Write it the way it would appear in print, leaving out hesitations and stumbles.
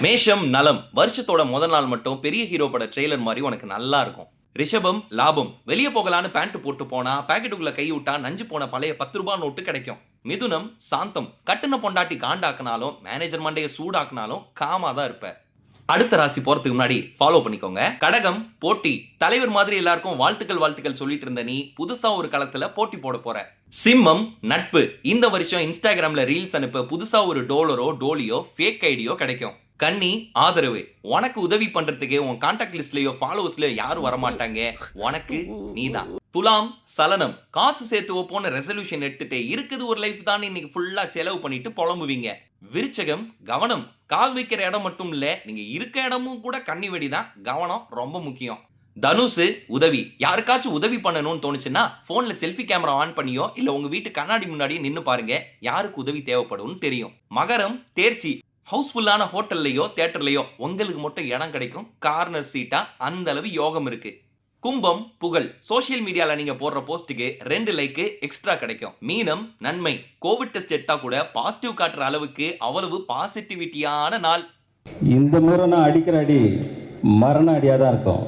மேஷம் நலம். வருஷத்தோட முதல் நாள் மட்டும் பெரிய ஹீரோ பட ட்ரெய்லர் மாதிரி உனக்கு நல்லா இருக்கும். ரிஷபம் லாபம். வெளியே போகலான்னு பேண்ட் போட்டு போனா பாக்கெட்டுக்குள்ள கை விட்டா நஞ்சு போன பழைய 10 ரூபாய் நோட்டு கிடைக்கும். மிதுனம் சாந்தம். கட்டுன பொண்டாட்டி காண்டாக்குனாலும் மேனேஜர் மண்டையை சூடாக்குனாலும் காமா தான் இருப்ப. அடுத்த ராசி போறதுக்கு முன்னாடி ஃபாலோ பண்ணிக்கோங்க. கடகம் போட்டி. தலைவர் மாதிரி எல்லாருக்கும் வாழ்த்துக்கள் சொல்லிட்டு இருந்த நீ புதுசா ஒரு களத்துல போட்டி போட போற. சிம்மம் நட்பு. இந்த வருஷம் இன்ஸ்டாகிராம்ல ரீல்ஸ் அனுப்ப புதுசா ஒரு டோலரோ டோலியோ ஃபேக் ஐடியோ கிடைக்கும். கன்னி ஆதரவு. உனக்கு உதவி பண்றதுக்கு உன் கான்டாக்ட் லிஸ்ட்லயோ ஃபாலோவர்ஸ்லயோ யாரும் வரமாட்டாங்க, உனக்கு நீதான். துலாம் சலனம். காசு சேர்த்து வைப்போன்னு ரெசல்யூஷன் எடுத்துட்டு இருக்குது ஒரு லைஃப் தான் இன்னைக்கு ஃபுல்லா செலவு பண்ணிட்டு புலம்புவீங்க. விருச்சகம் கவனம். கால் வைக்கிற இடம் மட்டும் இல்ல, நீங்க இருக்க இடமும் கூட கண்ணி வெடிதான். கவனம் ரொம்ப முக்கியம். தனுசு உதவி. யாருக்காச்சும் உதவி பண்ணணும்னு தோணுச்சுன்னா போன்ல செல்ஃபி கேமரா ஆன் பண்ணியோ இல்ல உங்க வீட்டு கண்ணாடி முன்னாடியே நின்னு பாருங்க, யாருக்கு உதவி தேவைப்படும்னு தெரியும். மகரம் தேர்ச்சி. ஹவுஸ்ஃபுல்லான ஹோட்டல்லையோ தியேட்டர்லையோ உங்களுக்கு மட்டும் இடம் கிடைக்கும். கார்னர் சீட்டா அந்த அளவு யோகம் இருக்கு. கும்பம் புகழ். சோசியல் மீடியால நீங்க போடுற போஸ்டுக்கு 2 லைக் எக்ஸ்ட்ரா கிடைக்கும். மீனம் நன்மை. கோவிட் டெஸ்ட் எடுத்தா கூட பாசிட்டிவ் காட்டுற அளவுக்கு அவ்வளவு பாசிட்டிவிட்டியான நாள். இந்த முறை நான் அடிக்கிற அடி மரண அடியா தான் இருக்கும்.